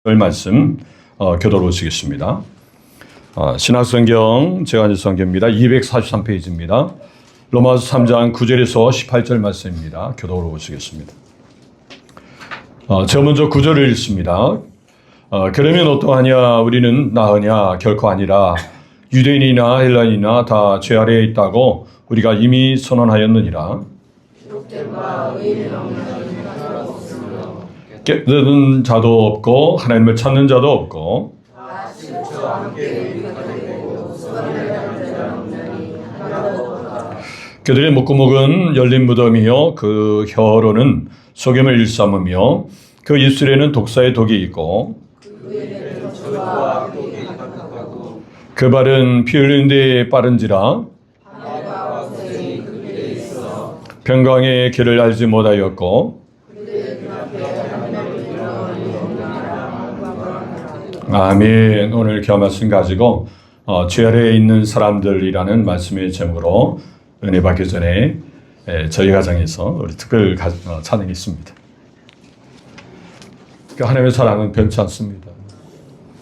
말씀 교도로 오시겠습니다. 신학성경 제한일성경입니다. 243페이지입니다. 로마서 3장 9절에서 18절 말씀입니다. 교도로 오시겠습니다. 제가 먼저 9절을 읽습니다. 그러면 어떠하냐? 우리는 나으냐? 결코 아니라 유대인이나 헬라인이나 다 죄 아래에 있다고 우리가 이미 선언하였느니라. 깨닫는 자도 없고 하나님을 찾는 자도 없고 그들의 목구멍은 열린 무덤이요 그 혀로는 소금을 일삼으며 그 입술에는 독사의 독이 있고 그 발은 피 흘리는 데 빠른지라 평강의 길을 알지 못하였고 아멘. 오늘 그 말씀 가지고 죄 아래에 있는 사람들이라는 말씀의 제목으로 은혜 받기 전에 저희 가정에서 우리 특별 찬양이 있습니다. 그 하나님의 사랑은 변치 않습니다.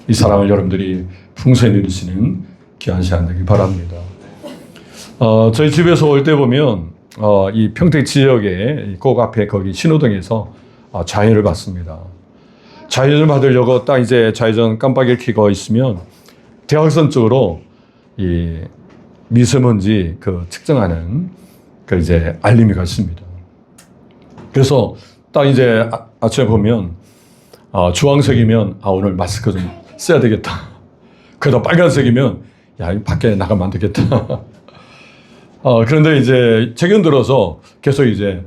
이 사랑을 여러분들이 풍성히 누리시는 귀한 시간 되길 바랍니다. 저희 집에서 올 때 보면 이 평택 지역의 꼭 앞에 거기 신호등에서 좌회를 받습니다. 좌회전을 받으려고 딱 이제 좌회전 깜빡이를 켜고 있으면 대학선 쪽으로 이 미세먼지 그 측정하는 그 이제 알림이 갔습니다. 그래서 딱 이제 아침에 보면 주황색이면 오늘 마스크 좀 써야 되겠다. 그러다 빨간색이면 야, 밖에 나가면 안 되겠다. 그런데 이제 최근 들어서 계속 이제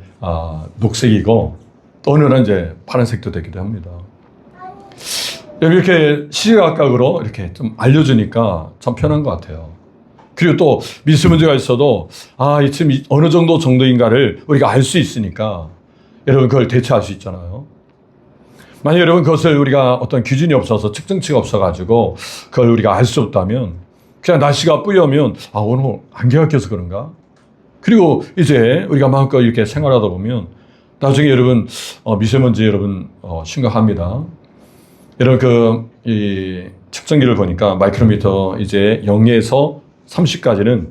녹색이고 또 어느 날 이제 파란색도 되기도 합니다. 이렇게 시각각으로 이렇게 좀 알려주니까 참 편한 것 같아요. 그리고 또 미세먼지가 있어도 지금 어느 정도인가를 우리가 알 수 있으니까 여러분 그걸 대처할 수 있잖아요. 만약 여러분 그것을 우리가 어떤 기준이 없어서 측정치가 없어가지고 그걸 우리가 알 수 없다면 그냥 날씨가 뿌여오면 오늘 안개가 껴서 그런가? 그리고 이제 우리가 마음껏 이렇게 생활하다 보면 나중에 여러분 미세먼지 여러분 심각합니다. 여러분 이 측정기를 보니까 마이크로미터 이제 0에서 30까지는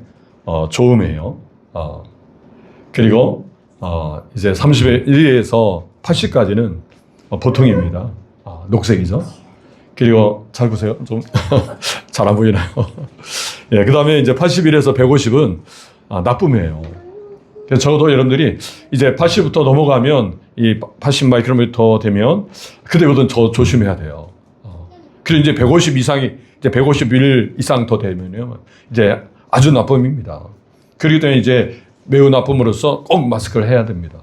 좋음이에요. 그리고 이제 31에서 80까지는 보통입니다. 녹색이죠. 그리고 잘 보세요. 좀 잘 안 보이나요? 예, 그다음에 이제 81에서 150은 나쁨이에요. 그래서 적어도 여러분들이 이제 80부터 넘어가면 이 80 마이크로미터 되면 그때부터는 더 조심해야 돼요. 그리고 이제 150 이상이 이제 151 이상 더 되면요 이제 아주 나쁨입니다. 그렇기 때문에 이제 매우 나쁨으로써 꼭 마스크를 해야 됩니다.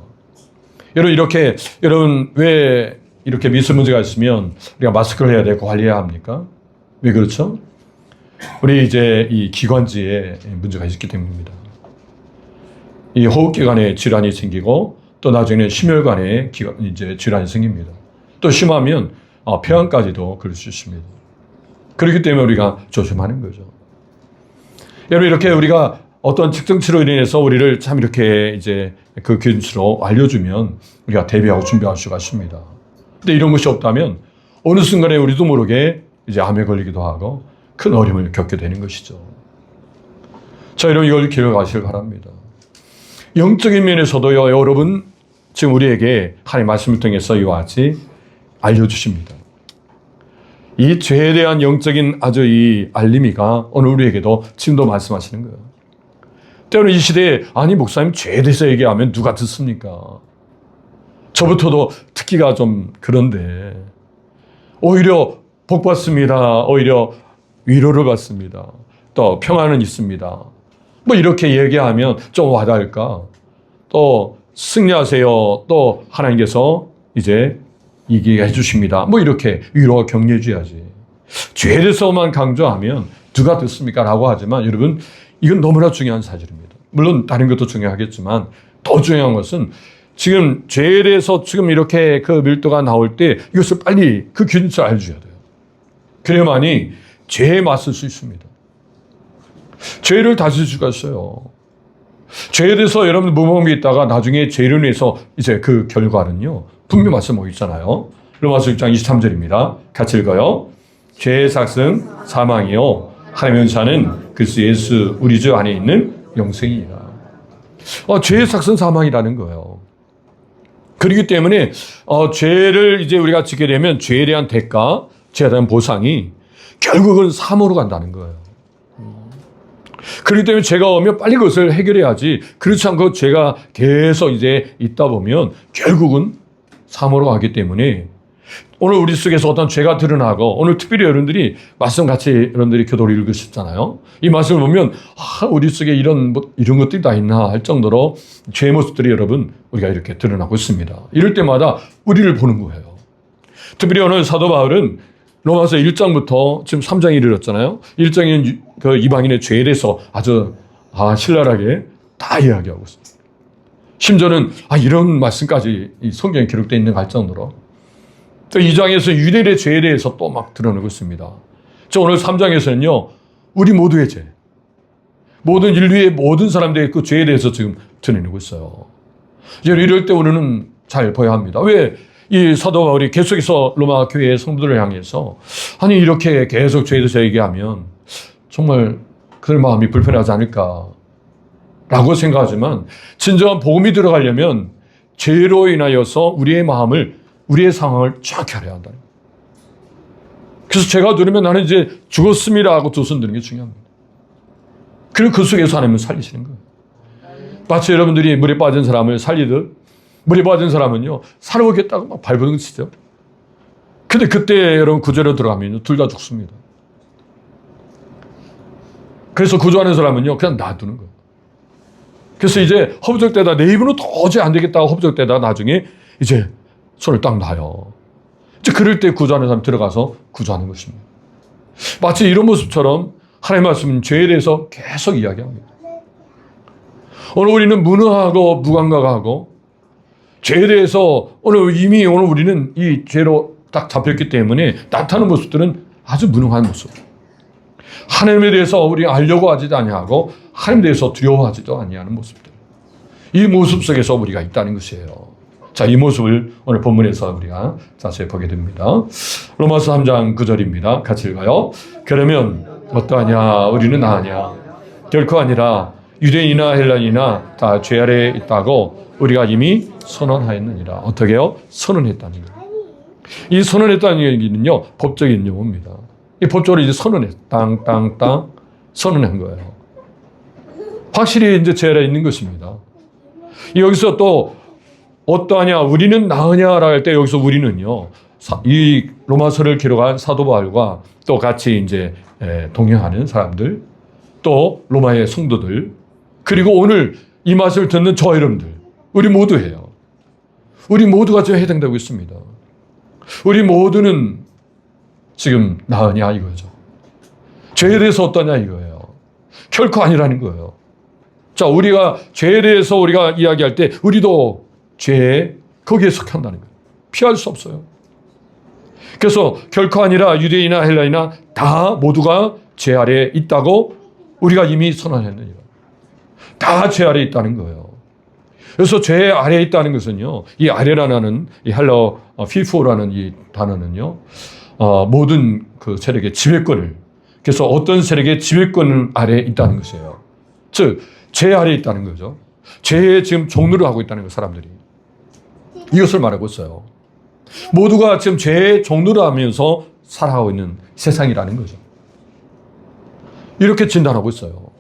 여러분 왜 이렇게 미세먼지가 있으면 우리가 마스크를 해야 되고 관리해야 합니까? 왜 그렇죠? 우리 이제 이 기관지에 문제가 있기 때문입니다. 이 호흡기관에 질환이 생기고 또 나중에는 심혈관에 이제 질환이 생깁니다. 또 심하면 폐암까지도 그럴 수 있습니다. 그렇기 때문에 우리가 조심하는 거죠. 여러분 이렇게 우리가 어떤 측정치로 인해서 우리를 참 이렇게 이제 그 기준치로 알려주면 우리가 대비하고 준비할 수가 있습니다. 근데 이런 것이 없다면 어느 순간에 우리도 모르게 이제 암에 걸리기도 하고 큰 어려움을 겪게 되는 것이죠. 자, 여러분 이걸 기억하시길 바랍니다. 영적인 면에서도요, 여러분 지금 우리에게 하나님의 말씀을 통해서 이와 같이 알려주십니다. 이 죄에 대한 영적인 아주 이 알림이가 오늘 우리에게도 지금도 말씀하시는 거예요. 때로는 이 시대에 목사님 죄에 대해서 얘기하면 누가 듣습니까? 저부터도 듣기가 좀 그런데 오히려 복 받습니다. 오히려 위로를 받습니다. 또 평안은 있습니다. 뭐 이렇게 얘기하면 좀 와닿을까? 또 승리하세요. 또 하나님께서 이제 이기게 해주십니다. 뭐 이렇게 위로와 격려해 줘야지. 죄에 대해서만 강조하면 누가 듣습니까? 라고 하지만 여러분 이건 너무나 중요한 사실입니다. 물론 다른 것도 중요하겠지만 더 중요한 것은 지금 죄에 대해서 지금 이렇게 그 밀도가 나올 때 이것을 빨리 그 기준치를 알려줘야 돼요. 그래야만이 죄에 맞설 수 있습니다. 죄를 다스릴 수가 있어요. 죄에 대해서 여러분 무모함이 있다가 나중에 죄를 인해서 이제 그 결과는요 분명히 말씀하고 있잖아요. 로마서 6장 23절입니다. 같이 읽어요. 죄의 삭은 사망이요 하나님의 은사는 그리스도 예수 우리 주 안에 있는 영생이라. 죄의 삭은 사망이라는 거예요. 그렇기 때문에 죄를 이제 우리가 짓게 되면 죄에 대한 대가, 죄에 대한 보상이 결국은 사망으로 간다는 거예요. 그렇기 때문에 죄가 오면 빨리 그것을 해결해야지. 그렇지 않고 죄가 계속 이제 있다 보면 결국은 사망으로 가기 때문에 오늘 우리 속에서 어떤 죄가 드러나고, 오늘 특별히 여러분들이 말씀 같이 여러분들이 교도를 읽으셨잖아요. 이 말씀을 보면 우리 속에 이런 것들이 다 있나 할 정도로 죄의 모습들이 여러분 우리가 이렇게 드러나고 있습니다. 이럴 때마다 우리를 보는 거예요. 특별히 오늘 사도 바울은 로마서 1장부터 지금 3장에 이르렀잖아요. 1장에는 그 이방인의 죄에 대해서 아주 신랄하게 다 이야기하고 있습니다. 심지어는 이런 말씀까지 이 성경에 기록되어 있는 갈 정도로, 또 2장에서 유대인의 죄에 대해서 또 막 드러내고 있습니다. 오늘 3장에서는요, 우리 모두의 죄, 모든 인류의 모든 사람들의 그 죄에 대해서 지금 드러내고 있어요. 이럴 때 우리는 잘 봐야 합니다. 왜 이 사도 바울이 계속해서 로마 교회의 성도들을 향해서 이렇게 계속 죄에 대해서 얘기하면 정말 그들 마음이 불편하지 않을까라고 생각하지만, 진정한 복음이 들어가려면 죄로 인하여서 우리의 마음을, 우리의 상황을 정확히 알아야 한다. 그래서 죄가 들으면 나는 이제 죽었습니다 하고 두 손 드는 게 중요합니다. 그리고 그 속에서 하나님은 살리시는 거예요. 마치 여러분들이 물에 빠진 사람을 살리듯, 물에 빠진 사람은요, 살아오겠다고 막 발버둥 치죠. 근데 그때 여러분 구조로 들어가면 둘 다 죽습니다. 그래서 구조하는 사람은요, 그냥 놔두는 거예요. 그래서 이제 허브적대다, 내 입으로 도저히 안 되겠다고 허브적대다 나중에 이제 손을 딱 놔요. 이제 그럴 때 구조하는 사람이 들어가서 구조하는 것입니다. 마치 이런 모습처럼 하나님의 말씀은 죄에 대해서 계속 이야기합니다. 오늘 우리는 무능하고 무감각하고 죄에 대해서 오늘 우리는 이 죄로 딱 잡혔기 때문에 나타나는 모습들은 아주 무능한 모습. 하나님에 대해서 우리 알려고 하지도 아니하고 하나님에 대해서 두려워하지도 아니하는 모습들. 이 모습 속에서 우리가 있다는 것이에요. 자, 이 모습을 오늘 본문에서 우리가 자세히 보게 됩니다. 로마서 3장 9절입니다. 같이 읽어요. 그러면 어떠하냐? 우리는 나하냐? 결코 아니라 유대인이나 헬라인이나 다 죄 아래에 있다고 우리가 이미 선언하였느니라. 어떻게 해요? 선언했다는 거예요. 이 선언했다는 얘기는요, 법적인 용어입니다. 이 법적으로 이제 땅 선언한 거예요. 확실히 이제 죄 아래에 있는 것입니다. 여기서 또 어떠하냐, 우리는 나으냐라고 할 때 여기서 우리는요, 이 로마서를 기록한 사도 바울과 또 같이 이제 동행하는 사람들, 또 로마의 성도들, 그리고 오늘 이 말씀을 듣는 저 여러분들, 우리 모두예요. 우리 모두가 지금 해당되고 있습니다. 우리 모두는 지금 나으냐 이거죠. 죄에 대해서 어떠냐 이거예요. 결코 아니라는 거예요. 자, 우리가 죄에 대해서 우리가 이야기할 때 우리도 죄에 거기에 속한다는 거예요. 피할 수 없어요. 그래서 결코 아니라 유대인이나 헬라인이나 다 모두가 죄 아래에 있다고 우리가 이미 선언했느니라. 다 죄 아래에 있다는 거예요. 그래서 죄 아래에 있다는 것은요, 이 아래라는 이 헬라어 피포라는 이 단어는요, 모든 그 세력의 지배권을, 그래서 어떤 세력의 지배권 아래에 있다는 것이에요. 즉, 죄 아래에 있다는 거죠. 죄의 지금 종노를 하고 있다는 거, 사람들이. 이것을 말하고 있어요. 모두가 지금 죄의 종노를 하면서 살아가고 있는 세상이라는 거죠. 이렇게 진단하고 있어요.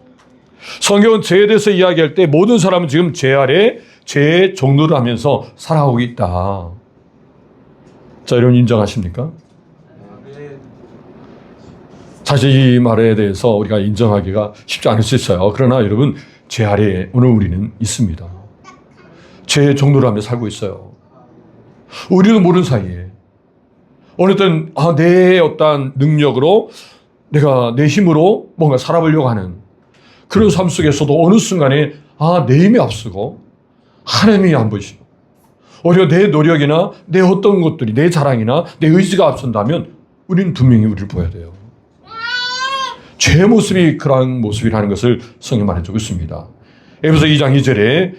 성경은 죄에 대해서 이야기할 때 모든 사람은 지금 죄 아래 죄의 종노를 하면서 살아가고 있다. 자, 여러분 인정하십니까? 사실 이 말에 대해서 우리가 인정하기가 쉽지 않을 수 있어요. 그러나 여러분, 죄 아래에 오늘 우리는 있습니다. 죄의 종노를 하며 살고 있어요. 우리도 모르는 사이에 어느 때는 내 어떤 능력으로 내가 내 힘으로 뭔가 살아보려고 하는 그런 삶 속에서도 어느 순간에 내 힘이 앞서고 하나님이 안 보이시고, 오히려 내 노력이나 내 어떤 것들이, 내 자랑이나 내 의지가 앞선다면 우리는 분명히 우리를 보여야 돼요. 죄의 모습이 그러한 모습이라는 것을 성경 말해주고 있습니다. 에베소 2장 2절에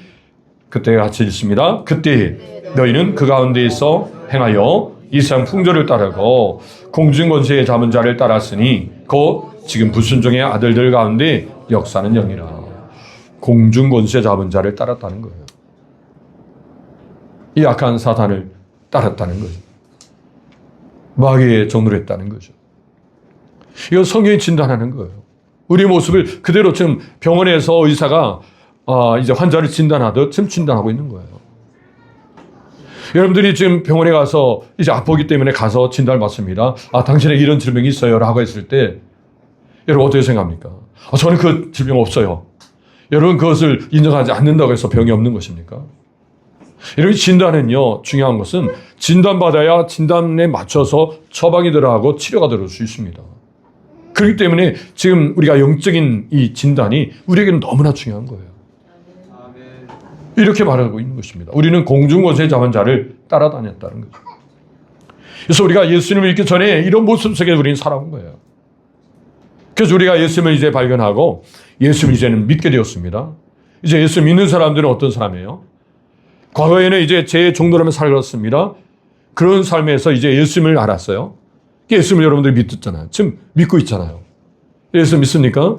그때 같이 읽습니다. 그때 너희는 그 가운데에서 행하여 이 세상 풍조를 따르고 공중권세에 잡은 자를 따랐으니 곧 지금 불순종의 아들들 가운데 역사는 영이라. 공중권세 잡은 자를 따랐다는 거예요. 이 악한 사탄을 따랐다는 거죠. 마귀의 종노를 했다는 거죠. 이건 성경이 진단하는 거예요. 우리 모습을 그대로 지금 병원에서 의사가 이제 환자를 진단하듯 지금 진단하고 있는 거예요. 여러분들이 지금 병원에 가서 이제 아프기 때문에 가서 진단을 받습니다. 당신에게 이런 질병이 있어요 라고 했을 때 여러분 어떻게 생각합니까? 저는 그 질병 없어요. 여러분 그것을 인정하지 않는다고 해서 병이 없는 것입니까? 여러분 진단은요, 중요한 것은 진단받아야 진단에 맞춰서 처방이 들어가고 치료가 들어올 수 있습니다. 그렇기 때문에 지금 우리가 영적인 이 진단이 우리에게는 너무나 중요한 거예요. 이렇게 말하고 있는 것입니다. 우리는 공중권세 잡은 자를 따라다녔다는 거죠. 그래서 우리가 예수님을 믿기 전에 이런 모습 속에 우리는 살아온 거예요. 그래서 우리가 예수님을 이제 발견하고 예수님을 이제는 믿게 되었습니다. 이제 예수 믿는 사람들은 어떤 사람이에요? 과거에는 이제 제 정도라면 살았습니다. 그런 삶에서 이제 예수님을 알았어요. 예수님을 여러분들이 믿었잖아요. 지금 믿고 있잖아요. 예수 믿습니까?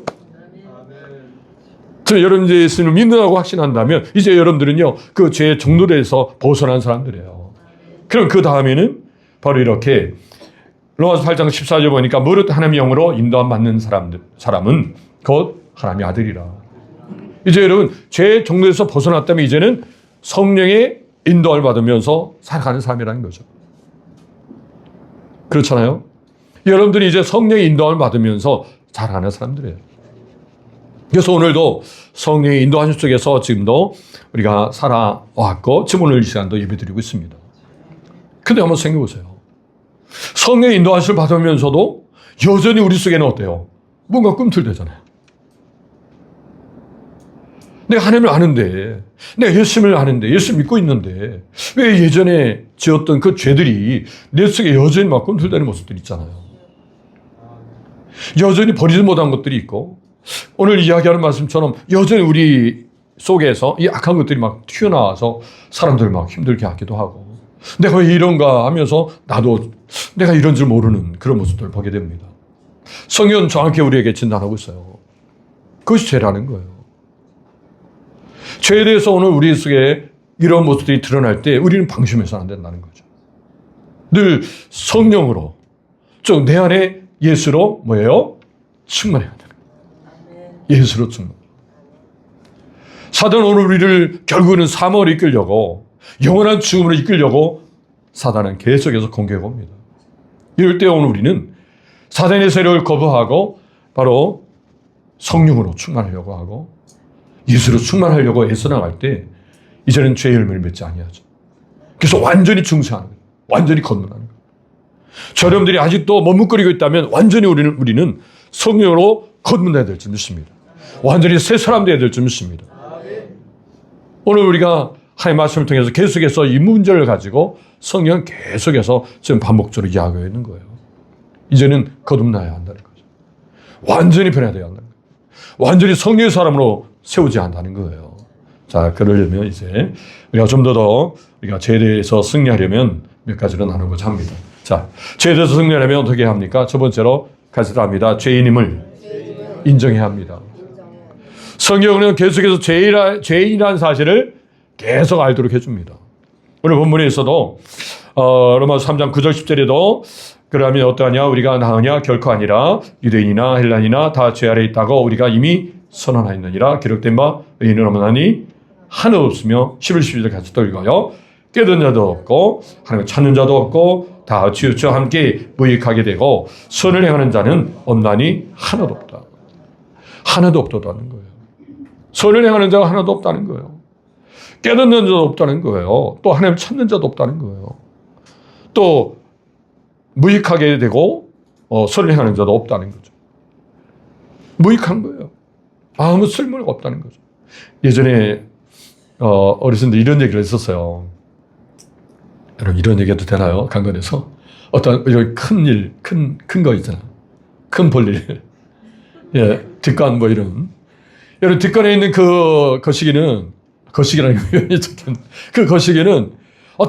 여러분 이제 예수님을 믿는다고 확신한다면 이제 여러분들은요 그 죄의 정도에서 벗어난 사람들이에요. 그럼 그 다음에는 바로 이렇게 로마서 8장 14절 보니까 무릇 하나님의 영으로 인도함 받는 사람은 곧 하나님의 아들이라. 이제 여러분 죄의 정도에서 벗어났다면 이제는 성령의 인도를 받으면서 살아가는 삶이라는 거죠. 그렇잖아요. 여러분들이 이제 성령의 인도를 받으면서 살아가는 사람들이에요. 그래서 오늘도 성령의 인도하심 속에서 지금도 우리가 살아왔고 지금 오늘 이 시간도 예배드리고 있습니다. 근데 한번 생각해 보세요. 성령의 인도하심을 받으면서도 여전히 우리 속에는 어때요? 뭔가 꿈틀대잖아요. 내가 하나님을 아는데, 내가 예수님을 아는데, 예수 믿고 있는데 왜 예전에 지었던 그 죄들이 내 속에 여전히 막 꿈틀대는 모습들이 있잖아요. 여전히 버리지 못한 것들이 있고 오늘 이야기하는 말씀처럼 여전히 우리 속에서 이 악한 것들이 막 튀어나와서 사람들을 막 힘들게 하기도 하고 내가 왜 이런가 하면서 나도 내가 이런 줄 모르는 그런 모습들을 보게 됩니다. 성경은 정확히 우리에게 진단하고 있어요. 그것이 죄라는 거예요. 죄에 대해서 오늘 우리 속에 이런 모습들이 드러날 때 우리는 방심해서는 안 된다는 거죠. 늘 성령으로 좀 내 안에 예수로 뭐예요? 충만해야 되는 거예요. 예수로 충만. 사단은 오늘 우리를 결국은 사망으로 이끌려고 영원한 죽음으로 이끌려고 사단은 계속해서 공격해 옵니다. 이럴 때 오늘 우리는 사단의 세력을 거부하고 바로 성령으로 충만하려고 하고 예수로 충만하려고 애써 나갈 때 이제는 죄의 열매를 맺지 아니하죠. 그래서 완전히 중생하는 거예요. 완전히 건너가는 거예요. 여러분들이 아직도 머뭇거리고 있다면 완전히 우리는 성령으로 건너야 될 줄 믿습니다. 완전히 새 사람 되어야 될 줄 믿습니다. 오늘 우리가 하나님의 말씀을 통해서 계속해서 이 문제를 가지고 성령은 계속해서 지금 반복적으로 이야기하고 있는 거예요. 이제는 거듭나야 한다는 거죠. 완전히 변화되어야 한다는 거예요. 완전히 성령의 사람으로 세우지 한다는 거예요. 자, 그러려면 이제 우리가 좀 더 우리가 죄에 대해서 승리하려면 몇 가지로 나누고자 합니다. 자, 죄에 대해서 승리하려면 어떻게 합니까? 첫 번째로 가지도 합니다. 죄인임을 인정해야 합니다. 성경은 계속해서 죄인이라는 사실을 계속 알도록 해줍니다. 오늘 본문에서도 로마서 3장 9절 10절에도 그러면 어떠하냐 우리가 나으냐 결코 아니라 유대인이나 헬라인이나 다 죄 아래 있다고 우리가 이미 선언하였느니라 기록된 바 의인은 없나니 하나도 없으며 11, 12절 같이 또 읽어요. 깨닫는 자도 없고 하나님을 찾는 자도 없고 다 치우쳐 함께 무익하게 되고 선을 행하는 자는 없나니 하나도 없다. 하나도 없다는 거예요. 선을 행하는 자가 하나도 없다는 거예요. 깨닫는 자도 없다는 거예요. 또 하나님을 찾는 자도 없다는 거예요. 또 무익하게 되고 선을 행하는 자도 없다는 거죠. 무익한 거예요. 아무 쓸모가 없다는 거죠. 예전에 어르신들 이런 얘기를 했었어요. 여러분 이런 얘기해도 되나요? 강건에서 어떤 이런 큰 일, 큰 거 있잖아. 큰 볼일, 예, 뒷간 뭐 이런. 여러분 뒷간에 있는 그 거시기라는 그 거시기는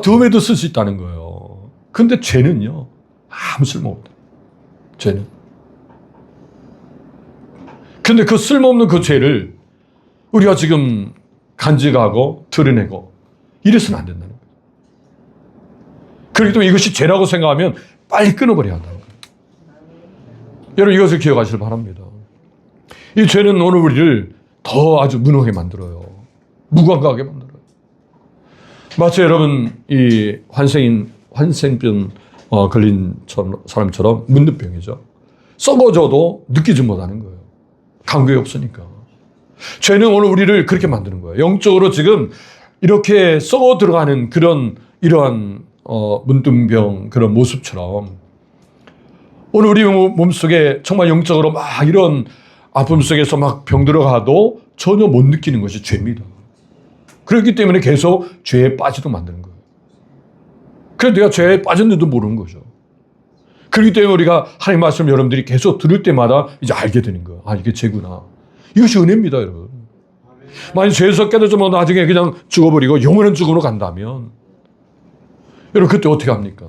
도움에도 쓸 수 있다는 거예요. 근데 죄는요, 아무 쓸모없다. 죄는. 근데 그 쓸모없는 그 죄를 우리가 지금 간직하고 드러내고 이래서는 안 된다는 거예요. 그렇기 때문에 이것이 죄라고 생각하면 빨리 끊어버려야 한다는 거예요. 여러분 이것을 기억하시길 바랍니다. 이 죄는 오늘 우리를 더 아주 무능하게 만들어요. 무감각하게 만들어요. 마치 여러분 이 환생병 걸린 사람처럼 문득병이죠. 썩어져도 느끼지 못하는 거예요. 감각이 없으니까. 죄는 오늘 우리를 그렇게 만드는 거예요. 영적으로 지금 이렇게 썩어 들어가는 그런 이러한 문둥병 그런 모습처럼 오늘 우리 몸속에 정말 영적으로 막 이런 아픔 속에서 막 병들어가도 전혀 못 느끼는 것이 죄입니다. 그렇기 때문에 계속 죄에 빠지도록 만드는 거예요. 그래서 내가 죄에 빠졌는지도 모르는 거죠. 그렇기 때문에 우리가 하나님 말씀 여러분들이 계속 들을 때마다 이제 알게 되는 거예요. 아, 이게 죄구나. 이것이 은혜입니다, 여러분. 만약 죄에서 깨달으면 나중에 그냥 죽어버리고 영원한 죽음으로 간다면 여러분 그때 어떻게 합니까?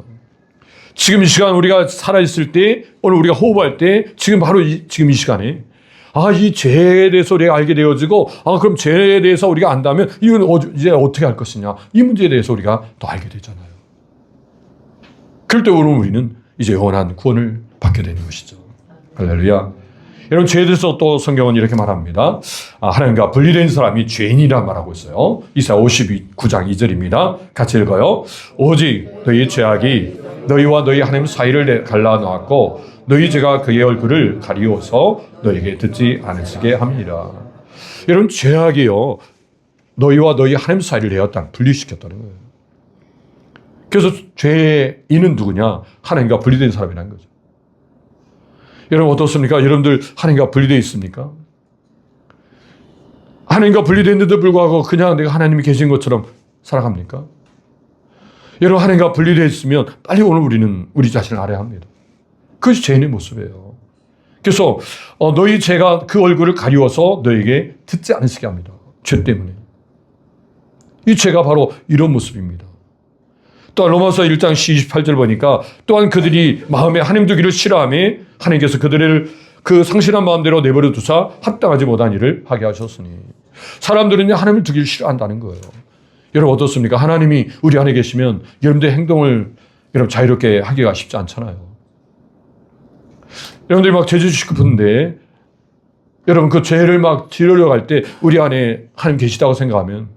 지금 이 시간 우리가 살아있을 때 오늘 우리가 호흡할 때 지금 바로 지금 이 시간에 이 죄에 대해서 우리가 알게 되어지고 그럼 죄에 대해서 우리가 안다면 이건 이제 어떻게 할 것이냐 이 문제에 대해서 우리가 더 알게 되잖아요. 그럴 때 오늘 우리는 이제 영원한 구원을 받게 되는 것이죠. 할렐루야. 여러분 죄에 대해서 또 성경은 이렇게 말합니다. 하나님과 분리된 사람이 죄인이라 말하고 있어요. 이사야 59장 2절입니다. 같이 읽어요. 오직 너희 죄악이 너희와 너희 하나님 사이를 갈라놓았고 너희 죄가 그의 얼굴을 가리워서 너희에게 듣지 않으시게 합니다. 여러분 죄악이요 너희와 너희 하나님 사이를 내었다 분리시켰다는 거예요. 그래서 죄인은 누구냐? 하나님과 분리된 사람이라는 거죠. 여러분 어떻습니까? 여러분들 하나님과 분리되어 있습니까? 하나님과 분리되는데도 불구하고 그냥 내가 하나님이 계신 것처럼 살아갑니까? 여러분 하나님과 분리되어 있으면 빨리 오늘 우리는 우리 자신을 알아야 합니다. 그것이 죄인의 모습이에요. 그래서 너희 죄가 그 얼굴을 가리워서 너에게 듣지 않으시게 합니다. 죄 때문에. 이 죄가 바로 이런 모습입니다. 또한 로마서 1장 28절 보니까 또한 그들이 마음에 하나님 두기를 싫어하며 하나님께서 그들을 그 상실한 마음대로 내버려 두사 합당하지 못한 일을 하게 하셨으니 사람들은 하나님을 두기를 싫어한다는 거예요. 여러분 어떻습니까? 하나님이 우리 안에 계시면 여러분들의 행동을 여러분 자유롭게 하기가 쉽지 않잖아요. 여러분들이 막 죄 지시고 싶은데 여러분 그 죄를 막 지으려고 할 때 우리 안에 하나님 계시다고 생각하면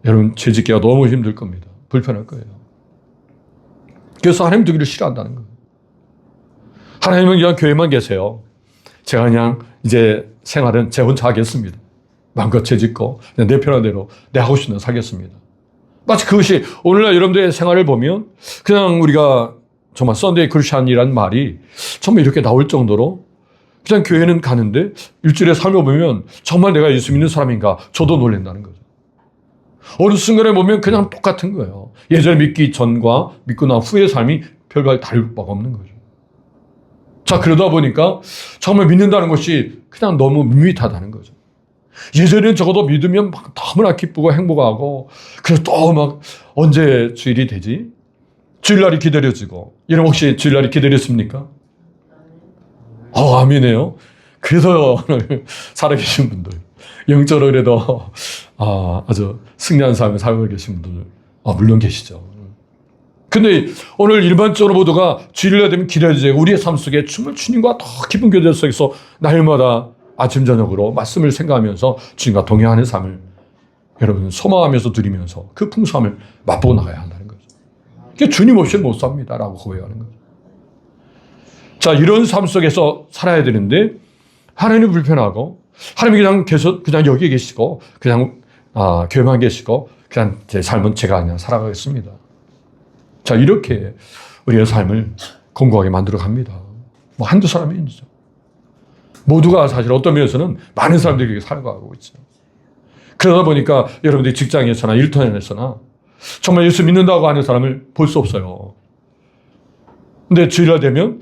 여러분 죄 짓기가 너무 힘들 겁니다. 불편할 거예요. 그래서 하나님 두기를 싫어한다는 거예요. 하나님은 그냥 교회만 계세요. 제가 그냥 이제 생활은 제 혼자 하겠습니다. 마음껏 죄 짓고 그냥 내 편한 대로 내 하고 싶은 대로 살겠습니다. 마치 그것이 오늘날 여러분들의 생활을 보면 그냥 우리가 정말 썬데이 크리스찬이라는 말이 정말 이렇게 나올 정도로 그냥 교회는 가는데 일주일에 삶을 보면 정말 내가 예수 믿는 사람인가 저도 놀란다는 거죠. 어느 순간에 보면 그냥 똑같은 거예요. 예전에 믿기 전과 믿고 난 후의 삶이 별반 다를 바가 없는 거죠. 자, 그러다 보니까 정말 믿는다는 것이 그냥 너무 밋밋하다는 거죠. 예전에는 적어도 믿으면 막 너무나 기쁘고 행복하고 그래서 또 막 언제 주일이 되지? 주일날이 기다려지고 여러분 혹시 주일날이 기다렸습니까? 아멘이에요. 그래서 오늘 살아계신 분들 영적으로 그래도 아주 승리한 삶을 살고 계신 분들 물론 계시죠. 근데 오늘 일반적으로 모두가 주일날 되면 기다려지고 우리의 삶 속에 정말 주님과 더 깊은 교제 속에서 날마다 아침 저녁으로 말씀을 생각하면서 주님과 동행하는 삶을 여러분 소망하면서 누리면서 그 풍성함을 맛보고 나가야 한다는 거죠. 그게 주님 없이는 못 삽니다라고 고백하는 거죠. 자, 이런 삶 속에서 살아야 되는데 하나님이 불편하고 하나님이 그냥 계속 그냥 여기 계시고 그냥 교회만 계시고 그냥 제 삶은 제가 그냥 살아가겠습니다. 자, 이렇게 우리의 삶을 공고하게 만들어 갑니다. 뭐 한두 사람이 아니죠. 모두가 사실 어떤 면에서는 많은 사람들이 그렇게 살아가고 있죠. 그러다 보니까 여러분들이 직장에서나 일터에서나 정말 예수 믿는다고 하는 사람을 볼 수 없어요. 근데 주일날 되면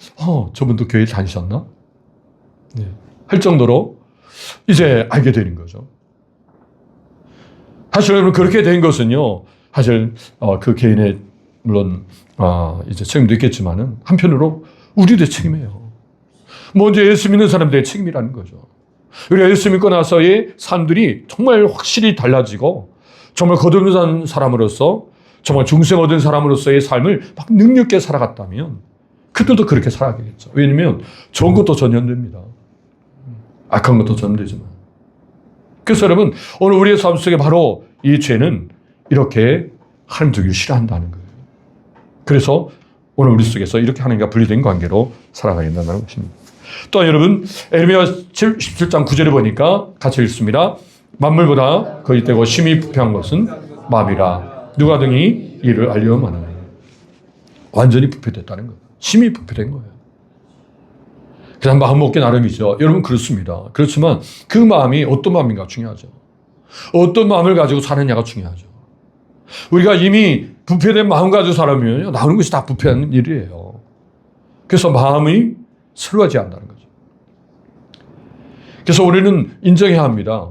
저분도 교회 다니셨나? 네. 할 정도로 이제 알게 되는 거죠. 사실 여러분 그렇게 된 것은요. 사실 그 개인의 물론 이제 책임도 있겠지만은 한편으로 우리도 책임이에요. 먼저 예수 믿는 사람들의 책임이라는 거죠. 우리가 예수 믿고 나서의 삶들이 정말 확실히 달라지고 정말 거듭난 사람으로서 정말 중생 얻은 사람으로서의 삶을 막 능력 있게 살아갔다면 그들도 그렇게 살아가겠죠. 왜냐하면 좋은 것도 전염됩니다. 악한 것도 전염되지만. 그래서 여러분 오늘 우리의 삶 속에 바로 이 죄는 이렇게 하나님 두기를 싫어한다는 거예요. 그래서 오늘 우리 속에서 이렇게 하나님과 분리된 관계로 살아가야 된다는 것입니다. 또 여러분 에레미야 17장 9절에 보니까 같이 읽습니다. 만물보다 거짓되고 심히 부패한 것은 마음이라 누가 등이 이를 알려마나니. 완전히 부패됐다는 거예요. 심히 부패된 거예요. 그냥 마음 먹기 나름이죠. 여러분 그렇습니다. 그렇지만 그 마음이 어떤 마음인가 중요하죠. 어떤 마음을 가지고 사느냐가 중요하죠. 우리가 이미 부패된 마음 가지고 살면 나오는 것이 다 부패한 일이에요. 그래서 마음이 새로워지지 않는다는 거죠. 그래서 우리는 인정해야 합니다.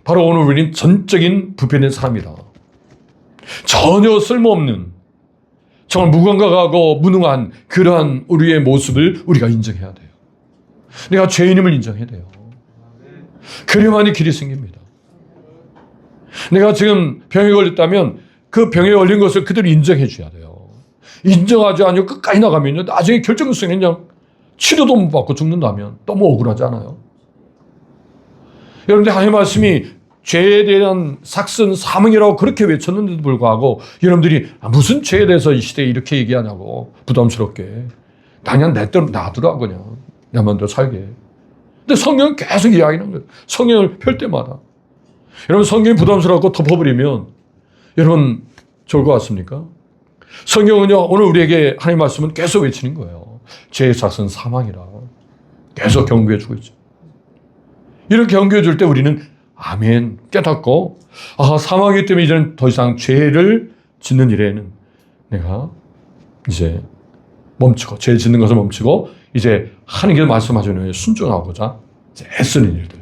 바로 오늘 우리는 전적인 부패된 사람이다. 전혀 쓸모없는 정말 무감각하고 무능한 그러한 우리의 모습을 우리가 인정해야 돼요. 내가 죄인임을 인정해야 돼요. 그래야만이 길이 생깁니다. 내가 지금 병에 걸렸다면 그 병에 걸린 것을 그대로 인정해 줘야 돼요. 인정하지 않고 끝까지 나가면요. 나중에 결정성이 그냥 치료도 못 받고 죽는다면 너무 억울하지 않아요? 여러분들 하나님의 말씀이 죄에 대한 삭슨 사망이라고 그렇게 외쳤는데도 불구하고 여러분들이 무슨 죄에 대해서 이 시대에 이렇게 얘기하냐고 부담스럽게 그냥 내 대로 놔두라 그냥 내 마음대로 살게. 근데 성경은 계속 이야기하는 거예요. 성경을 펼 때마다. 여러분 성경이 부담스럽고 덮어버리면 여러분 좋을 것 같습니까? 성경은요 오늘 우리에게 하나님의 말씀은 계속 외치는 거예요. 죄의 삭은 사망이라 계속 경고해 주고 있죠. 이렇게 경고해 줄 때 우리는 아멘 깨닫고 사망이기 때문에 이제는 더 이상 죄를 짓는 일에는 내가 이제 멈추고 죄 짓는 것을 멈추고 이제 하나님께서 말씀하시는 순종하고자 이제 애쓰는 일들.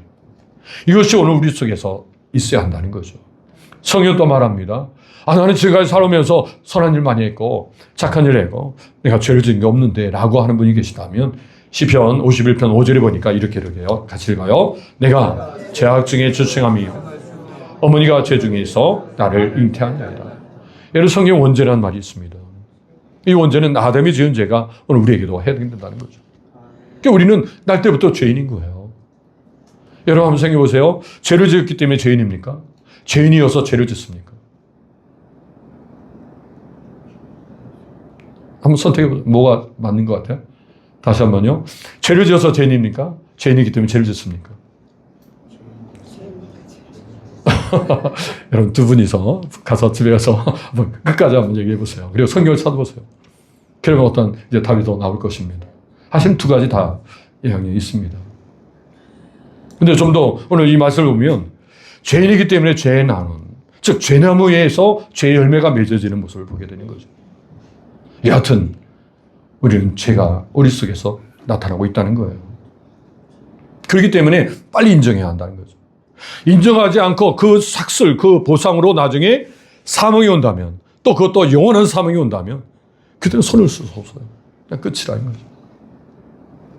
이것이 오늘 우리 속에서 있어야 한다는 거죠. 성경도 말합니다. 나는 지금까지 살아오면서 선한 일 많이 했고 착한 일 했고 내가 죄를 지은 게 없는데 라고 하는 분이 계시다면 시편 51편 5절에 보니까 이렇게 해요. 같이 읽어요. 내가 죄악 중에 주청함이 어머니가 죄 중에 있어 나를 잉태하니이다. 여러분 성경 원죄라는 말이 있습니다. 이 원죄는 아담이 지은 죄가 오늘 우리에게도 해당된다는 거죠. 그러니까 우리는 날 때부터 죄인인 거예요. 여러분 한번 생각해 보세요. 죄를 지었기 때문에 죄인입니까? 죄인이어서 죄를 짓습니까? 한번 선택해 보세요. 뭐가 맞는 것 같아요? 다시 한번요. 죄를 지어서 죄인입니까? 죄인이기 때문에 죄를 짓습니까? 여러분 두 분이서 가서 집에 가서 한번 끝까지 한번 얘기해 보세요. 그리고 성경을 찾아보세요. 그러면 어떤 이제 답이 더 나올 것입니다. 사실 두 가지 다 영향이 있습니다. 근데 좀 더 오늘 이 말씀을 보면 죄인이기 때문에 죄에 나눈, 즉 죄나무에서 죄의 열매가 맺어지는 모습을 보게 되는 거죠. 여하튼 우리는 죄가 우리 속에서 나타나고 있다는 거예요. 그렇기 때문에 빨리 인정해야 한다는 거죠. 인정하지 않고 그 삭슬, 그 보상으로 나중에 사망이 온다면 또 그것도 영원한 사망이 온다면 그때는 손을 쓸 수 없어요. 그냥 끝이라는 거죠.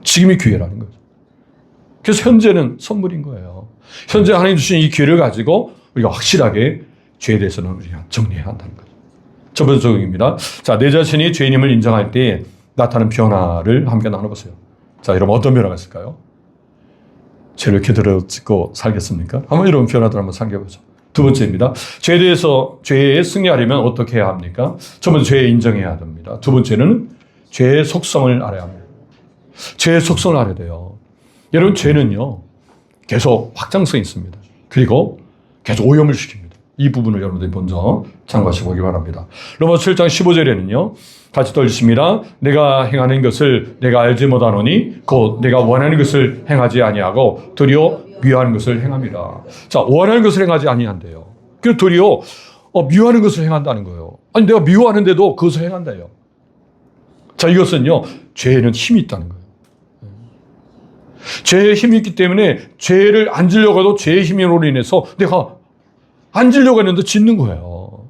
지금이 기회라는 거죠. 그래서 현재는 선물인 거예요. 현재 하나님 주신 이 기회를 가지고 우리가 확실하게 죄에 대해서는 우리가 정리해야 한다는 거죠. 첫 번째 적용입니다. 자, 내 자신이 죄인임을 인정할 때 나타나는 변화를 함께 나눠보세요. 자, 여러분 어떤 변화가 있을까요? 죄를 이렇게 짓고 살겠습니까? 한번 이런 변화들 한번 상기해보죠. 두 번째입니다. 죄에 대해서 죄에 승리하려면 어떻게 해야 합니까? 첫 번째 죄에 인정해야 됩니다. 두 번째는 죄의 속성을 알아야 합니다. 죄의 속성을 알아야 돼요. 여러분 죄는요 계속 확장성이 있습니다. 그리고 계속 오염을 시킵니다. 이 부분을 여러분들이 먼저 참고하시기 보기 바랍니다. 로마서 7장 15절에는요. 같이 또 읽습니다. 내가 행하는 것을 내가 알지 못하노니 곧 내가 원하는 것을 행하지 아니하고 도리어 미워하는 것을 행함이라. 자, 원하는 것을 행하지 아니한대요. 그리고 도리어 미워하는 것을 행한다는 거예요. 아니 내가 미워하는데도 그것을 행한다요. 자, 이것은요. 죄에는 힘이 있다는 거예요. 죄에 힘이 있기 때문에 죄를 안 지려고 해도 죄의 힘으로 인해서 내가 안 지려고 했는데 짓는 거예요.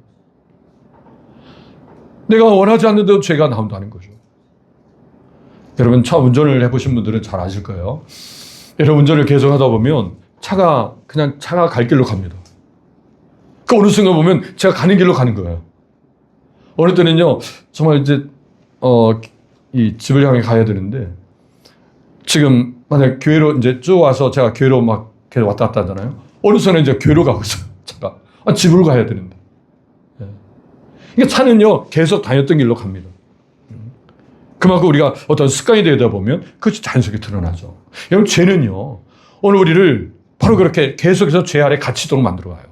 내가 원하지 않는데도 죄가 나온다는 거죠. 여러분 차 운전을 해보신 분들은 잘 아실 거예요. 여러분 운전을 계속 하다 보면 차가 갈 길로 갑니다. 그 어느 순간 보면 제가 가는 길로 가는 거예요. 어느 때는요, 정말 이제, 이 집을 향해 가야 되는데, 지금 만약 교회로 이제 쭉 와서 제가 교회로 막 계속 왔다 갔다 하잖아요. 어느 순간 이제 교회로 가고 있어요. 차가. 집으로 가야 되는데. 그러니까 차는요, 계속 다녔던 길로 갑니다. 그만큼 우리가 어떤 습관이 되다 보면 그것이 자연스럽게 드러나죠. 여러분, 죄는요, 오늘 우리를 바로 그렇게 계속해서 죄 아래 갇히도록 만들어 가요.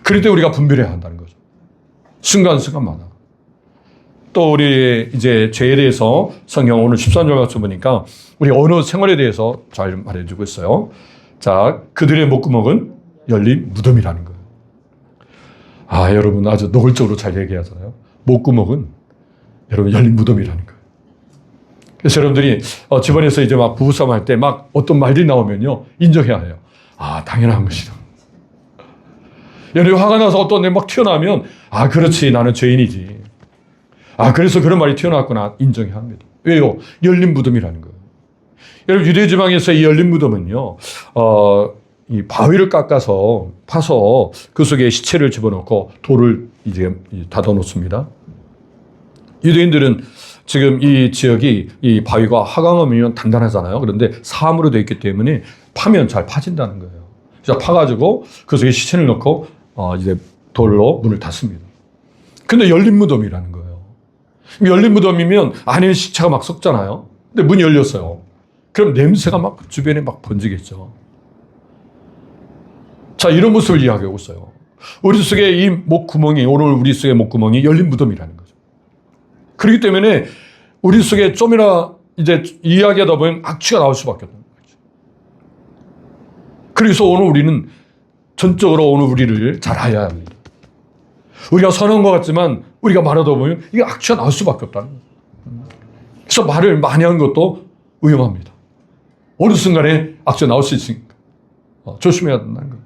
그럴 때 우리가 분별해야 한다는 거죠. 순간순간마다. 또 우리 이제 죄에 대해서 성경 오늘 13절 말씀 보니까 우리 언어 생활에 대해서 잘 말해주고 있어요. 자, 그들의 목구멍은 열린 무덤이라는 거예요. 아, 여러분 아주 노골적으로 잘 얘기하잖아요. 목구멍은 여러분 열린 무덤이라는 거예요. 그래서 여러분들이 집안에서 이제 막 부부싸움 할 때 막 어떤 말들이 나오면요, 인정해야 해요. 아, 당연한 것이다. 여러분 화가 나서 어떤 애 막 튀어나오면, 아, 그렇지, 나는 죄인이지. 아, 그래서 그런 말이 튀어나왔구나, 인정해야 합니다. 왜요? 열린 무덤이라는 거예요. 여러분 유대 지방에서 이 열린 무덤은요, 이 바위를 깎아서 파서 그 속에 시체를 집어넣고 돌을 이제 닫아 놓습니다. 유대인들은 지금 이 지역이 이 바위가 화강암이면 단단하잖아요. 그런데 사암으로 되어 있기 때문에 파면 잘 파진다는 거예요. 그래서 파가지고 그 속에 시체를 넣고 이제 돌로 문을 닫습니다. 근데 열린 무덤이라는 거예요. 열린 무덤이면 안에 시체가 막 썩잖아요. 근데 문이 열렸어요. 그럼 냄새가 막 주변에 막 번지겠죠. 자, 이런 모습을 이야기하고 있어요. 우리 속에 이 목구멍이, 오늘 우리 속의 목구멍이 열린 무덤이라는 거죠. 그렇기 때문에 우리 속에 좀이나 이제 이야기하다 보면 악취가 나올 수밖에 없는 거죠. 그래서 오늘 우리는 전적으로 오늘 우리를 잘 알아야 합니다. 우리가 선한 것 같지만 우리가 말하다 보면 이게 악취가 나올 수밖에 없다는 거예요. 그래서 말을 많이 하는 것도 위험합니다. 어느 순간에 악취가 나올 수 있으니까 조심해야 된다는 거예요.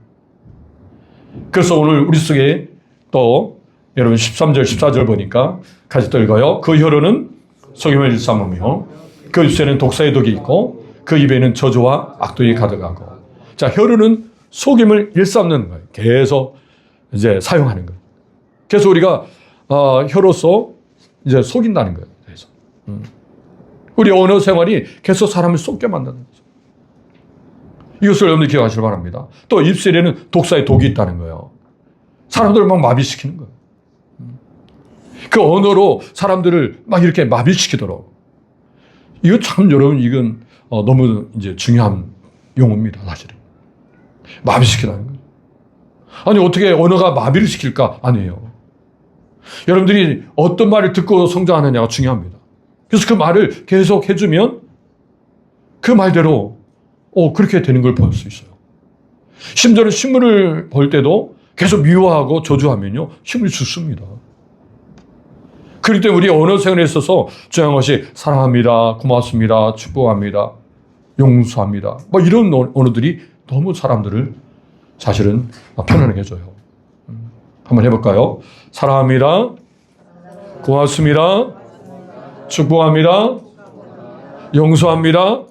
그래서 오늘 우리 속에 또 여러분 13절 14절 보니까 같이 또 읽어요. 그 혀로는 속임을 일삼으며 그 입술에는 독사의 독이 있고 그 입에는 저주와 악독이 가득하고. 자, 혀로는 속임을 일삼는 거예요. 계속 이제 사용하는 거예요. 그래서 우리가 혀로서 이제 속인다는 거예요. 그래서 우리 언어 생활이 계속 사람을 속게 만드는 거죠. 이것을 여러분들 기억하시길 바랍니다. 또 입술에는 독사의 독이 있다는 거예요. 사람들을 막 마비시키는 거예요. 그 언어로 사람들을 막 이렇게 마비시키도록. 이거 참 여러분 이건 너무 이제 중요한 용어입니다, 사실은. 마비시키라는 거죠. 아니 어떻게 언어가 마비를 시킬까? 아니에요. 여러분들이 어떤 말을 듣고 성장하느냐가 중요합니다. 그래서 그 말을 계속 해주면 그 말대로 그렇게 되는 걸 볼 수 있어요. 심지어는 식물을 볼 때도 계속 미워하고 저주하면요, 힘을 죽습니다. 그렇기 때문에 우리 언어 생활에 있어서 중요한 것이 사랑합니다, 고맙습니다, 축복합니다, 용서합니다. 뭐 이런 언어들이 너무 사람들을 사실은 편안하게 해줘요. 한번 해볼까요? 사랑합니다, 고맙습니다, 축복합니다, 용서합니다.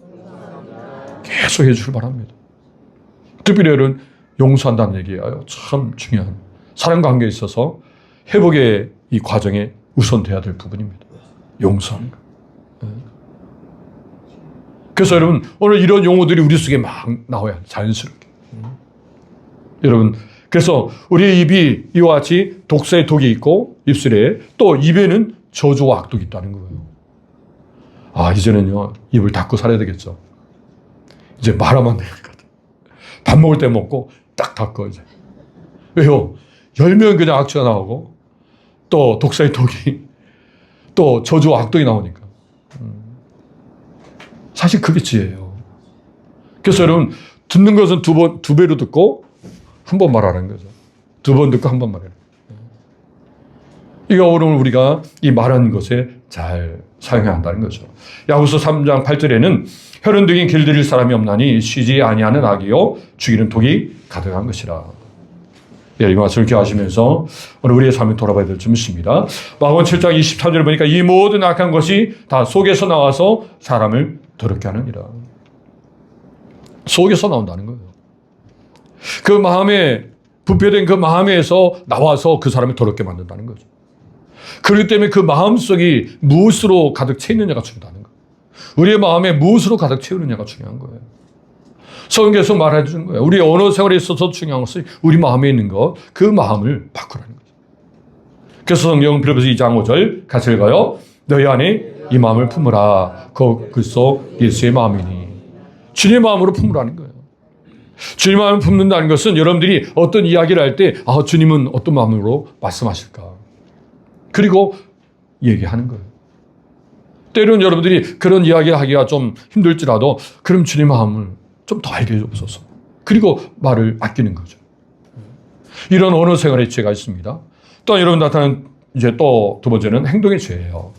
계속 해주길 바랍니다. 특별히 여러분 용서한다는 얘기예요. 참 중요한 사람 관계에 있어서 회복의 이 과정에 우선돼야 될 부분입니다. 용서하는 거. 그래서 여러분 오늘 이런 용어들이 우리 속에 막 나와야 자연스럽게. 여러분 그래서 우리의 입이 이와 같이 독사의 독이 있고 입술에 또 입에는 저주와 악독이 있다는 거예요. 아, 이제는요 입을 닫고 살아야 되겠죠. 이제 말하면 되거든. 밥 먹을 때 먹고 딱 닫고 이제. 왜요? 열면 그냥 악취가 나오고 또 독사의 독이 또 저주와 악독이 나오니까. 사실 그게 지혜예요. 그래서 여러분 듣는 것은 두 배로 듣고 한 번 말하는 거죠. 두 번 듣고 한 번 말하는 거예요. 이거 오늘 우리가 이 말하는 것에 잘 사용해야 한다는 거죠. 야고보서 3장 8절에는 혈은 등에 길들일 사람이 없나니 쉬지 아니하는 악이요 죽이는 독이 가득한 것이라. 이 말씀을 기억하시면서 오늘 우리의 삶을 돌아봐야 될 줄 믿습니다. 마가복음 7장 23절을 보니까 이 모든 악한 것이 다 속에서 나와서 사람을 더럽게 하느니라. 속에서 나온다는 거예요. 그 마음에 부패된 그 마음에서 나와서 그 사람을 더럽게 만든다는 거죠. 그렇기 때문에 그 마음속이 무엇으로 가득 채 있느냐가 중요하다는 거예요. 우리의 마음에 무엇으로 가득 채우느냐가 중요한 거예요. 성경에서 말해 주는 거예요. 우리 언어 생활에 있어서 중요한 것은 우리 마음에 있는 것, 그 마음을 바꾸라는 거죠. 그래서 성경 빌립보서 2장 5절 같이 읽어요. 너희 안에 이 마음을 품으라. 그리스도 예수의 마음이니. 주님의 마음으로 품으라는 거예요. 주님의 마음을 품는다는 것은 여러분들이 어떤 이야기를 할 때 주님은 어떤 마음으로 말씀하실까? 그리고 얘기하는 거예요. 때로는 여러분들이 그런 이야기하기가 좀 힘들지라도 그럼 주님의 마음을 좀 더 알게 해주소서. 그리고 말을 아끼는 거죠. 이런 언어 생활의 죄가 있습니다. 또 여러분 나타나는 이제 또 두 번째는 행동의 죄예요.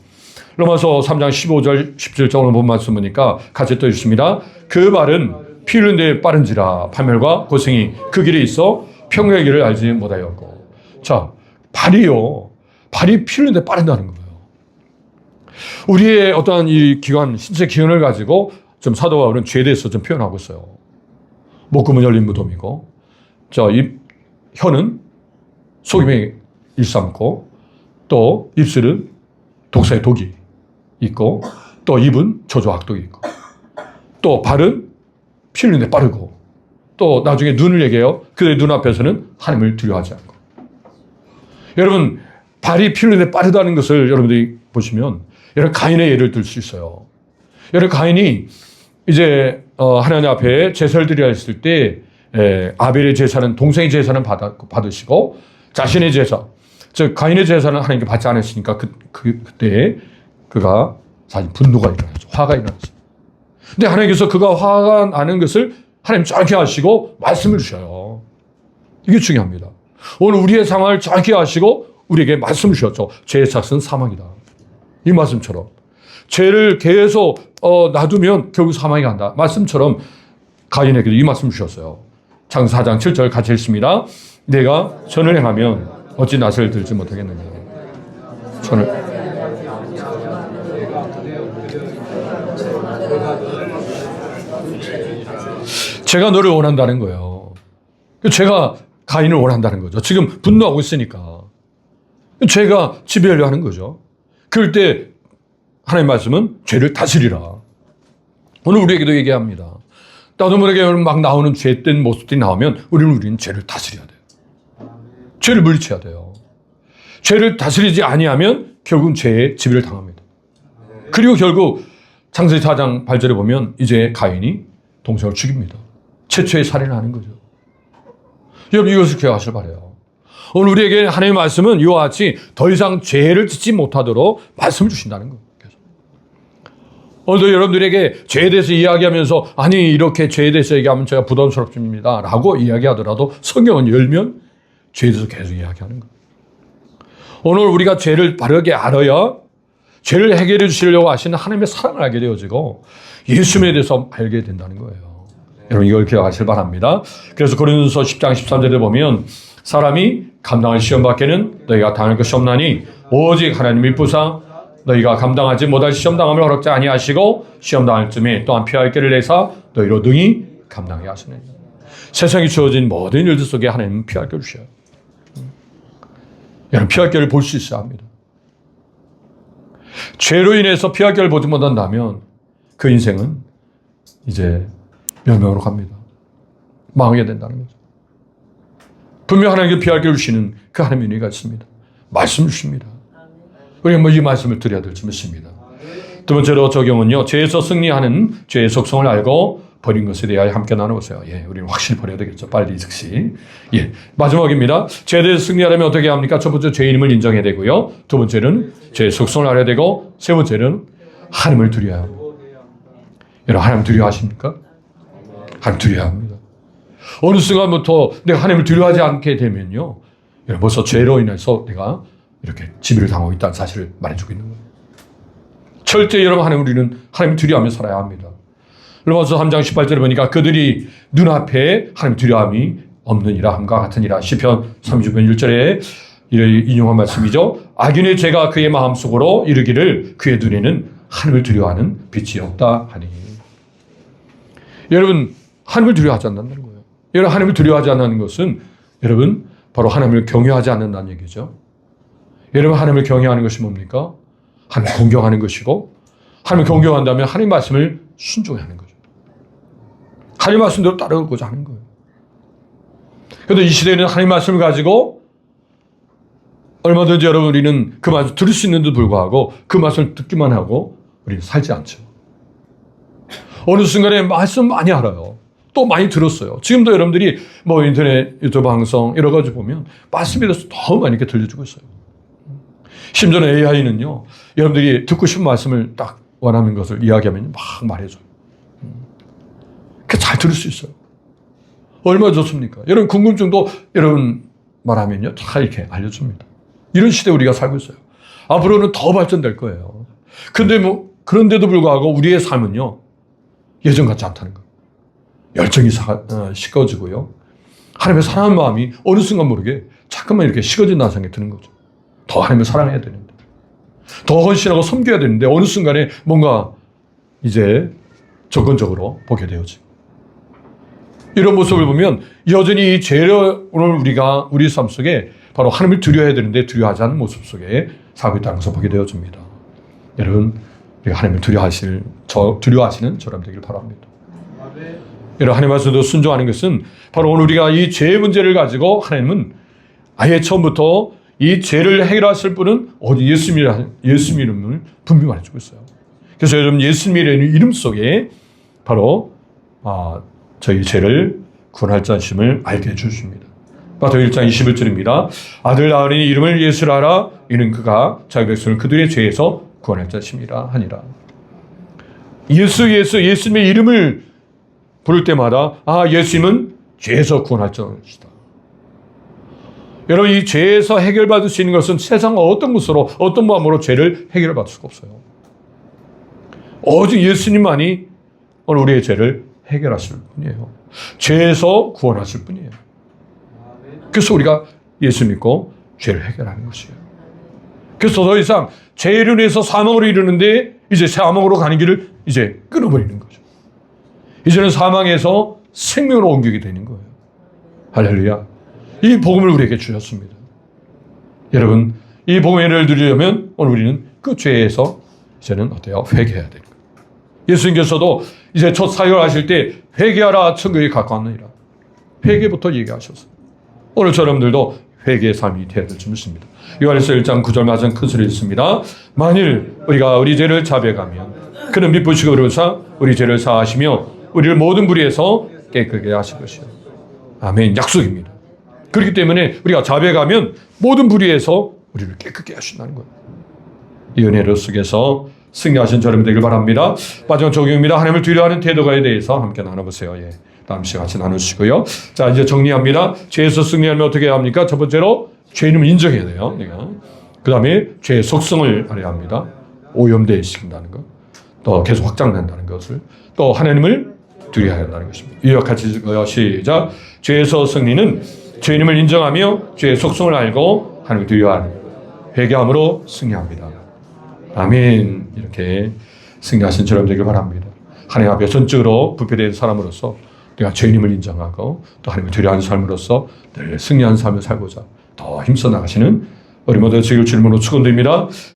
로마서 3장 15절 17절 오늘 본 말씀 보니까 같이 또 있습니다. 그 말은 피 흘리는 데 빠른지라 파멸과 고생이 그 길에 있어 평강의 길을 알지 못하였고. 자, 발이요. 발이 피 흘리는 데 빠른다는 거예요. 우리의 어떠한 이 기관, 신체 기운을 가지고 좀 사도 바울은 죄에 대해서 좀 표현하고 있어요. 목구멍은 열린 무덤이고, 이 혀는 속임에 일삼고, 또 입술은 독사의 독이 있고, 또 입은 저주 악독이 있고, 또 발은 피 흘리는 데 빠르고, 또 나중에 눈을 얘기해요. 그들의 눈앞에서는 하나님을 두려워하지 않고. 여러분, 발이 피 흘리는 데 빠르다는 것을 여러분들이 보시면, 여러분 가인의 예를 들 수 있어요. 여러분 가인이 이제 하나님 앞에 제사를 드려야 했을 때 아벨의 제사는 동생의 제사는 받으시고 자신의 제사, 즉 가인의 제사는 하나님께 받지 않으시니까 그때 그가 사실 분노가 일어나죠. 화가 일어나죠. 근데 하나님께서 그가 화가 나는 것을 하나님 정확히 아시고 말씀을 주셔요. 이게 중요합니다. 오늘 우리의 상황을 정확히 아시고 우리에게 말씀을 주셨죠. 죄의 삭은 사망이다. 이 말씀처럼 죄를 계속 놔두면 결국 사망이 간다. 말씀처럼 가인에게도 이 말씀 주셨어요. 창세기 4장 7절 같이 읽습니다. 내가 선을 행하면 어찌 낯을 들지 못하겠느냐. 선을. 제가 너를 원한다는 거예요. 제가 가인을 원한다는 거죠. 지금 분노하고 있으니까. 죄가 지배하려 하는 거죠. 그럴 때 하나님 말씀은 죄를 다스리라. 오늘 우리에게도 얘기합니다. 나도 모르게 막 나오는 죄된 모습들이 나오면 우리는 죄를 다스려야 돼요. 죄를 물리쳐야 돼요. 죄를 다스리지 아니하면 결국은 죄의 지배를 당합니다. 그리고 결국 창세기 4장 8절에 보면 이제 가인이 동생을 죽입니다. 최초의 살인을 하는 거죠. 여러분 이것을 기억하시길 바라요. 오늘 우리에게 하나님의 말씀은 이와 같이 더 이상 죄를 짓지 못하도록 말씀을 주신다는 거예요. 오늘도 여러분들에게 죄에 대해서 이야기하면서 아니 이렇게 죄에 대해서 얘기하면 제가 부담스럽습니다 라고 이야기하더라도 성경은 열면 죄에 대해서 계속 이야기하는 거예요. 오늘 우리가 죄를 바르게 알아야 죄를 해결해 주시려고 하시는 하나님의 사랑을 알게 되어지고 예수님에 대해서 알게 된다는 거예요. 여러분 이걸 기억하시길 바랍니다. 그래서 고린도서 10장 13절에 보면 사람이 감당할 시험 밖에는 너희가 당할 것이 없나니 오직 하나님의 부사 너희가 감당하지 못할 시험 당함을 허락지 아니하시고 시험 당할 쯤에 또한 피할 길을 내사 너희로 능히 감당하게 하시느니라. 세상에 주어진 모든 일들 속에 하나님은 피할 길을 주셔요. 여러분 피할 길을 볼 수 있어야 합니다. 죄로 인해서 피할 길을 보지 못한다면 그 인생은 이제 멸망으로 갑니다. 망하게 된다는 거죠. 분명 하나님께 피할 길을 주시는 그 하나님의 은혜가 있습니다. 말씀 주십니다. 우리가 이 말씀을 드려야 될 줄 믿습니다. 두 번째로 적용은요. 죄에서 승리하는 죄의 속성을 알고 버린 것에 대하여 함께 나눠보세요. 우리는 확실히 버려야 되겠죠. 빨리 즉시. 마지막입니다. 죄에 대해서 승리하려면 어떻게 합니까? 첫 번째 죄인임을 인정해야 되고요. 두 번째는 죄의 속성을 알아야 되고 세 번째는 하나님을 두려워야 합니다. 여러분 하나님 두려워하십니까? 하나님 두려워야 합니다. 어느 순간부터 내가 하나님을 두려워하지 않게 되면요. 여러분 벌써 죄로 인해서 내가 이렇게 지배를 당하고 있다는 사실을 말해주고 있는 거예요. 절대 여러분 우리는 하나님을 두려워하며 살아야 합니다. 로마서 3장 18절에 보니까 그들이 눈앞에 하나님 두려움이 없느니라 함과 같으니라. 시편 36편 1절에 인용한 말씀이죠. 악인의 죄가 그의 마음속으로 이르기를 그의 눈에는 하나님을 두려워하는 빛이 없다 하니. 여러분, 하나님을 두려워하지 않는다는 거예요. 여러분, 하나님을 두려워하지 않는 것은 여러분 바로 하나님을 경외하지 않는다는 얘기죠. 여러분, 하나님을 경외하는 것이 뭡니까? 하나님을 공경하는 것이고, 하나님을 공경한다면 하나님 말씀을 순종하는 거죠. 하나님 말씀대로 따르고자 하는 거예요. 그런데 이 시대에는 하나님 말씀을 가지고 얼마든지 여러분 우리는 그 말씀을 들을 수 있는데도 불구하고 그 말씀을 듣기만 하고 우리는 살지 않죠. 어느 순간에 말씀 많이 알아요. 또 많이 들었어요. 지금도 여러분들이 뭐 인터넷, 유튜브 방송 여러 가지 보면 말씀에 대해서 너무 많이 이렇게 들려주고 있어요. 심지어는 AI는요, 여러분들이 듣고 싶은 말씀을 딱 원하는 것을 이야기하면 막 말해줘요. 잘 들을 수 있어요. 얼마나 좋습니까? 여러분 궁금증도 여러분 말하면요, 다 이렇게 알려줍니다. 이런 시대에 우리가 살고 있어요. 앞으로는 더 발전될 거예요. 근데 그런데도 불구하고 우리의 삶은요, 예전 같지 않다는 거예요. 열정이 식어지고요. 하나님의 사랑하는 마음이 어느 순간 모르게 잠깐만 이렇게 식어진다는 생각이 드는 거죠. 더 하나님을 사랑해야 되는데, 더 헌신하고 섬겨야 되는데 어느 순간에 뭔가 이제 조건적으로 보게 되어지고, 이런 모습을 보면 여전히 이 죄를 우리가 우리 삶 속에 바로 하나님을 두려워해야 되는데 두려워하지 않는 모습 속에 살고 있다는 것을 보게 되어집니다. 여러분, 우리가 하나님을 두려워하시는 저람 되길 바랍니다. 여러분, 하나님 말씀도 순종하는 것은 바로 오늘 우리가 이 죄의 문제를 가지고 하나님은 아예 처음부터 이 죄를 해결하실 분은 오직 예수님 이름을 분명히 말해주고 있어요. 그래서 여러분, 예수님이라는 이름 속에 바로 저희 죄를 구원할 자심을 알게 해주십니다. 마태복음 1장 21절입니다. 아들 낳으니 이름을 예수라 하라. 이는 그가 자기 백성을 그들의 죄에서 구원할 자심이라 하니라. 예수님의 이름을 부를 때마다 예수님은 죄에서 구원할 자이시다. 여러분, 이 죄에서 해결받을 수 있는 것은 세상 어떤 것으로, 어떤 마음으로 죄를 해결받을 수가 없어요. 오직 예수님만이 오늘 우리의 죄를 해결하실 분이에요. 죄에서 구원하실 분이에요. 그래서 우리가 예수 믿고 죄를 해결하는 것이에요. 그래서 더 이상 죄를 인해서 사망으로 이르는데 이제 사망으로 가는 길을 이제 끊어버리는 거죠. 이제는 사망에서 생명으로 옮기게 되는 거예요. 할렐루야. 이 복음을 우리에게 주셨습니다. 여러분, 이 복음을 누리려면 오늘 우리는 그 죄에서 이제는 어때요? 회개해야 되는 거예요. 예수님께서도 이제 첫 사역을 하실 때 회개하라, 천국에 가까웠느니라. 회개부터 얘기하셨어요. 오늘 여러분들도 회개의 삶이 되어야 될 줄 믿습니다. 요한일서 1장 9절 말씀 큰 소리를 읽습니다. 만일 우리가 우리 죄를 자백하면 그는 미쁘시고 의로우사 우리 죄를 사하시며 우리를 모든 불의에서 깨끗게 하실 것이요. 아멘. 약속입니다. 그렇기 때문에 우리가 자백하면 모든 불의에서 우리를 깨끗게 하신다는 거예요. 이 은혜를 속에서 승리하신 저러분 되길 바랍니다. 마지막 적용입니다. 하나님을 두려워하는 태도가에 대해서 함께 나눠보세요. 다음 시간 같이 나누시고요. 자, 이제 정리합니다. 죄에서 승리하면 어떻게 해야 합니까? 첫 번째로 죄인을 인정해야 돼요. 그 다음에 죄의 속성을 알아야 합니다. 오염되어진다는 것, 또 계속 확장된다는 것을, 또 하나님을 두려워해야 한다는 것입니다. 이와 같이 시작. 죄에서 승리는 죄인임을 인정하며 죄의 속성을 알고 하나님을 두려워하는 회개함으로 승리합니다. 아멘. 이렇게 승리하신 저럼 되길 바랍니다. 하나님 앞에 전적으로 부패된 사람으로서 우리가 죄인임을 인정하고 또 하나님을 두려워하는 삶으로서 늘 승리하는 삶을 살고자 더 힘써 나가시는 우리 모두 지길 주님으로 축원드립니다.